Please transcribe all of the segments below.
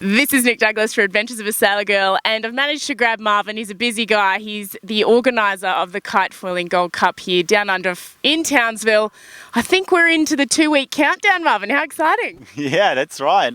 This is Nick Douglas for Adventures of a Sailor Girl, and I've managed to grab Marvin. He's a busy guy. He's the organiser of the Kitefoiling Gold Cup here down under in Townsville. I think we're into the 2-week countdown, Marvin. How exciting. Yeah, that's right.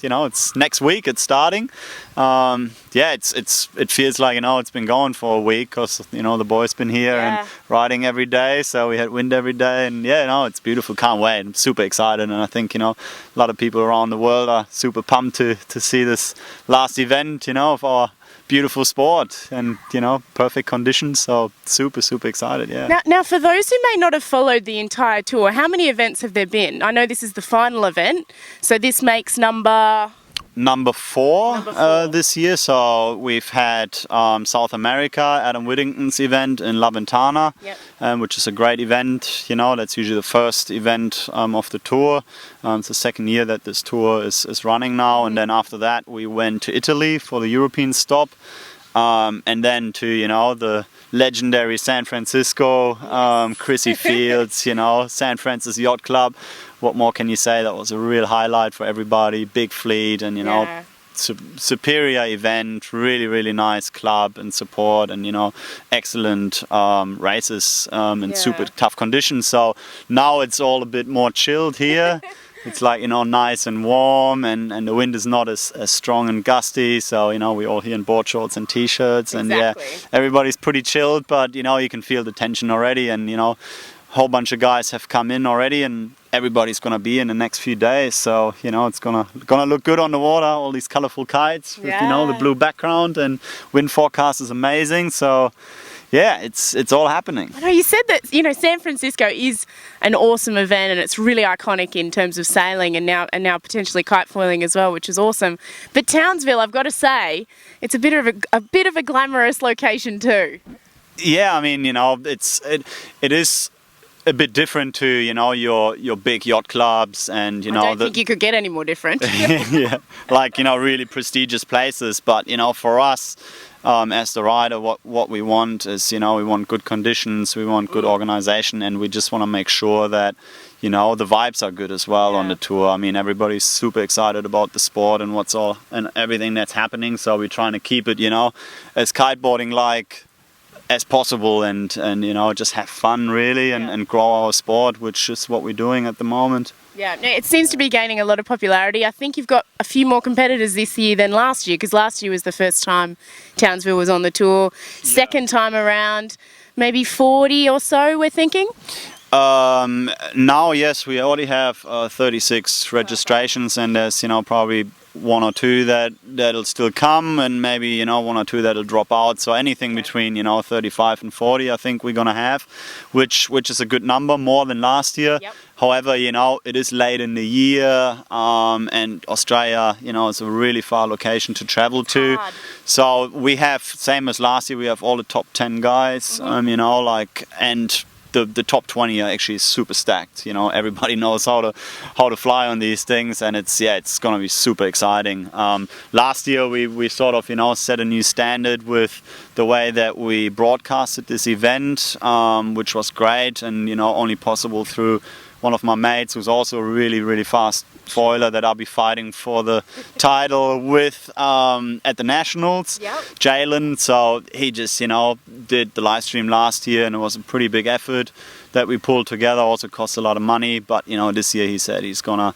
It's next week, it's starting. It feels like, it's been going for a week because, the boys been here and riding every day. So we had wind every day and it's beautiful. Can't wait. I'm super excited. And I think, a lot of people around the world are super pumped to see this last event, of our beautiful sport and, perfect conditions. So super, super excited, yeah. Now, for those who may not have followed the entire tour, how many events have there been? I know this is the final event, so this makes number four. This year. So we've had South America, Adam Whittington's event in La Ventana, which is a great event. That's usually the first event of the tour. It's the second year that this tour is running now. And then after that we went to Italy for the European stop. And then to, the legendary San Francisco, Chrissy Fields, San Francisco Yacht Club. What more can you say? That was a real highlight for everybody. Big fleet and, superior event, really, really nice club and support and, excellent races in super tough conditions. So now it's all a bit more chilled here. It's like, nice and warm and the wind is not as strong and gusty. So, we're all here in board shorts and t-shirts and everybody's pretty chilled, but, you can feel the tension already and, a whole bunch of guys have come in already and everybody's going to be in the next few days. So, it's going to look good on the water, all these colorful kites with, the blue background and wind forecast is amazing. So, yeah, it's all happening. I know you said that, San Francisco is an awesome event and it's really iconic in terms of sailing and now potentially kitefoiling as well, which is awesome. But Townsville, I've got to say, it's a bit of a glamorous location too. Yeah, I mean, it is a bit different to, your big yacht clubs and, I don't think you could get any more different. Yeah, like, really prestigious places. But, for us, as the rider, what we want is, we want good conditions, we want good organization, and we just want to make sure that, the vibes are good as well on the tour. I mean, everybody's super excited about the sport and and everything that's happening. So we're trying to keep it, as kiteboarding-like as possible and just have fun really and grow our sport, which is what we're doing at the moment. Yeah, it seems to be gaining a lot of popularity. I think you've got a few more competitors this year than last year, because last year was the first time Townsville was on the tour. Second time around, maybe 40 or so, we're thinking? Now, yes, we already have 36 registrations and there's, probably one or two that'll still come and maybe, one or two that'll drop out. So anything between, 35 and 40, I think we're going to have, which is a good number, more than last year. Yep. However, it is late in the year and Australia, it's a really far location to travel to. Hard. So we have, same as last year, we have all the top 10 guys, and the top 20 are actually super stacked. Everybody knows how to fly on these things, and it's going to be super exciting. Last year we sort of set a new standard with the way that we broadcasted this event, which was great and only possible through one of my mates who's also a really, really fast foiler that I'll be fighting for the title with at the Nationals, Jalen. So he just, did the live stream last year and it was a pretty big effort that we pulled together. Also cost a lot of money, but this year he said he's gonna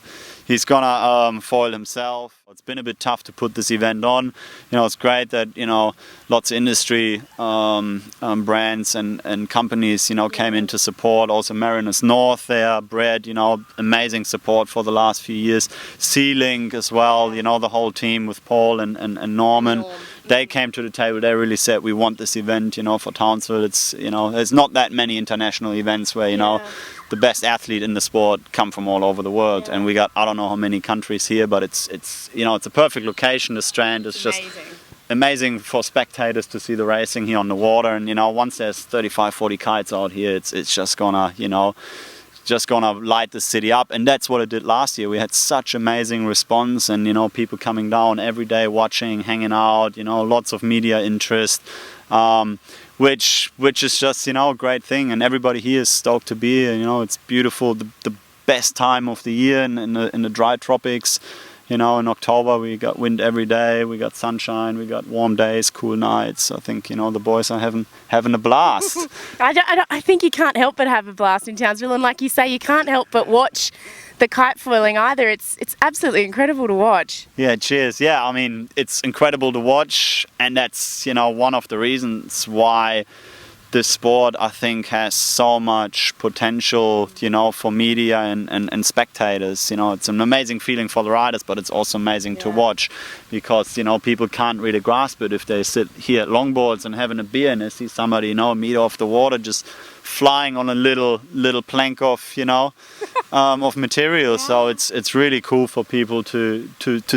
foil himself. It's been a bit tough to put this event on. It's great that lots of industry brands and companies came in to support. Also Mariners North there, Brad, amazing support for the last few years. Sea-Link as well, the whole team with Paul and Norman. They came to the table. They really said we want this event, for Townsville. It's there's not that many international events where the best athlete in the sport come from all over the world, and we got I don't know how many countries here, but it's it's a perfect location. The Strand is just amazing for spectators to see the racing here on the water, and once there's 35-40 kites out here, it's just gonna light the city up, and that's what it did last year. We had such amazing response, and people coming down every day, watching, hanging out, lots of media interest, which is just a great thing, and everybody here is stoked to be here. It's beautiful, the best time of the year in the dry tropics. You know, in October we got wind every day, we got sunshine, we got warm days, cool nights. I think, you know, the boys are having a blast. I think you can't help but have a blast in Townsville, and like you say, you can't help but watch the kitefoiling either. It's absolutely incredible to watch. Yeah, cheers. Yeah, I mean, it's incredible to watch, and that's, you know, one of the reasons why this sport, I think, has so much potential, you know, for media and spectators. You know, it's an amazing feeling for the riders, but it's also amazing to watch because, you know, people can't really grasp it if they sit here at longboards and having a beer and they see somebody, you know, a meter off the water just flying on a little plank of, you know, of material. So it's really cool for people to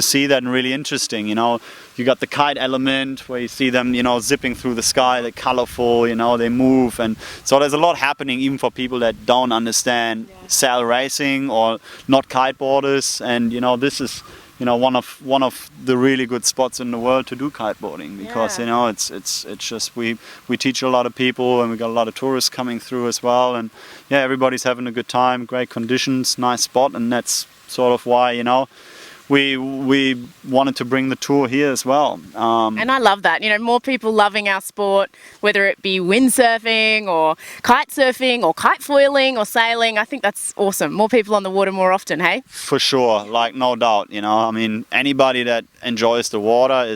see that, and really interesting. You know, you got the kite element where you see them, you know, zipping through the sky. They're colorful, you know, they move, and so there's a lot happening even for people that don't understand sail racing or not kiteboarders. And you know, this is, you know, one of the really good spots in the world to do kiteboarding because you know, it's just we teach a lot of people, and we got a lot of tourists coming through as well, and yeah, everybody's having a good time, great conditions, nice spot, and that's sort of why, you know, we wanted to bring the tour here as well. And I love that, you know, more people loving our sport, whether it be windsurfing or kite surfing or kitefoiling or sailing. I think that's awesome. More people on the water more often, hey? For sure, like no doubt, you know. I mean, anybody that enjoys the water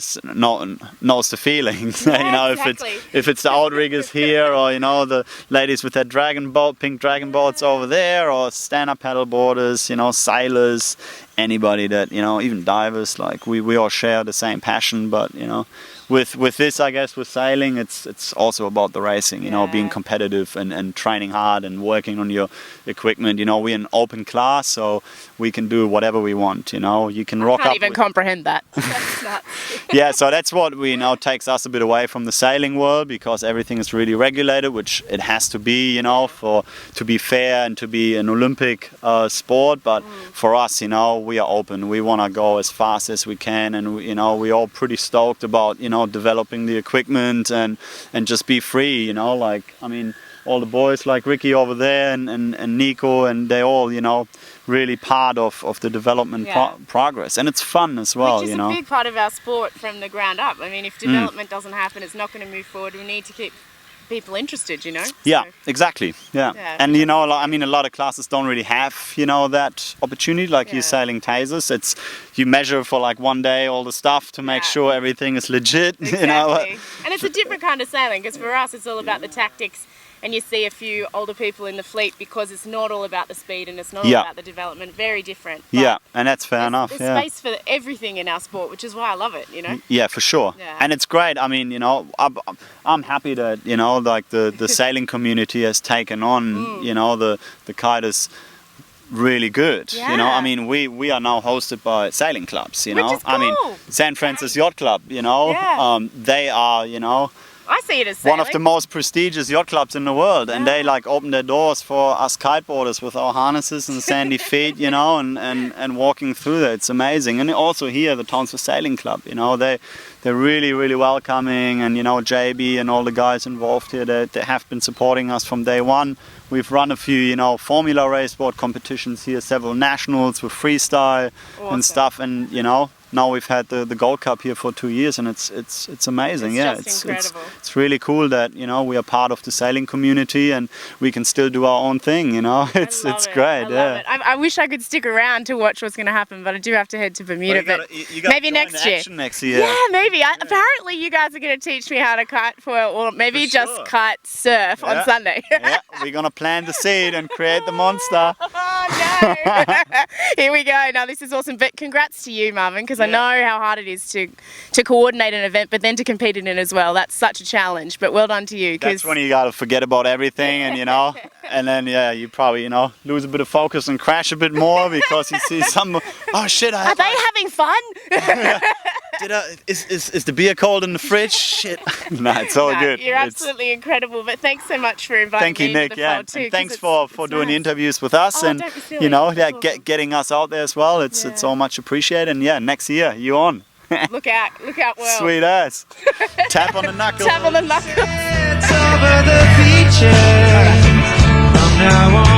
knows the feelings. Yeah, you know, exactly. if it's the outriggers here, or you know, the ladies with their pink dragon boats over there, or stand-up paddle boarders, you know, sailors, anybody that, you know, even divers, like we all share the same passion. But you know, with this, I guess, with sailing, it's also about the racing, you know, being competitive and training hard and working on your equipment. You know, we're an open class, so we can do whatever we want. You know, you can rock up. I can't even comprehend that. That's nuts. Yeah, so that's what we know takes us a bit away from the sailing world, because everything is really regulated, which it has to be, you know, to be fair and to be an Olympic sport. But for us, you know, we are open. We want to go as fast as we can, and you know, we're all pretty stoked about, you know, developing the equipment and just be free. You know, like, I mean, all the boys like Ricky over there and Nico, and they all, you know, really part of the development progress, and it's fun as well. Which is you know, a big part of our sport from the ground up. I mean, if development doesn't happen, it's not going to move forward. We need to keep people interested, you know. Yeah, exactly. Yeah, and you know, I mean, a lot of classes don't really have, you know, that opportunity. Like you're sailing tasers, it's you measure for like one day all the stuff to make sure everything is legit. Exactly. You know, and it's a different kind of sailing, because for us it's all about the tactics. And you see a few older people in the fleet, because it's not all about the speed and it's not all about the development. Very different. But and that's fair enough. There's space for everything in our sport, which is why I love it, you know. Yeah, for sure. Yeah. And it's great. I mean, you know, I'm happy that, you know, like the sailing community has taken on, you know, the kite is really good. You know, I mean, we are now hosted by sailing clubs, you know. Which is cool. I mean, San Francisco Yacht Club, you know, they are, you know, I see it as sailing. one of the most prestigious yacht clubs in the world, and they like open their doors for us kiteboarders with our harnesses and sandy feet, you know, and walking through there. It's amazing. And also here, the Townsville Sailing Club, you know, they're really, really welcoming, and you know, JB and all the guys involved here, they have been supporting us from day one. We've run a few, you know, Formula raceboard competitions here, several nationals with freestyle and stuff, and you know, now we've had the Gold Cup here for 2 years, and it's amazing. It's really cool that, you know, we are part of the sailing community and we can still do our own thing. You know, it's great. I wish I could stick around to watch what's going to happen, but I do have to head to Bermuda. But maybe next year. Yeah, maybe. Apparently, you guys are going to teach me how to kite foil, or maybe just kite surf on Sunday. Yeah, we're going to plant the seed and create the monster. Oh no! Here we go. Now this is awesome. But congrats to you, Marvin, because I know how hard it is to coordinate an event, but then to compete in it as well. That's such a challenge. But well done to you. That's when you got to forget about everything, and you know, and then you probably, you know, lose a bit of focus and crash a bit more because you see some. Oh shit! Are they having fun? Is the beer cold in the fridge? Shit. No, it's all good. You're absolutely incredible. But thanks so much for inviting me Nick. into the fold too. And thanks for doing the interviews with us, and you know, getting us out there as well. It's all much appreciated. And next year you on. Look out, world. Sweet ass. Tap on the knuckles. Tap on the knuckles. It's over the beaches. From now on.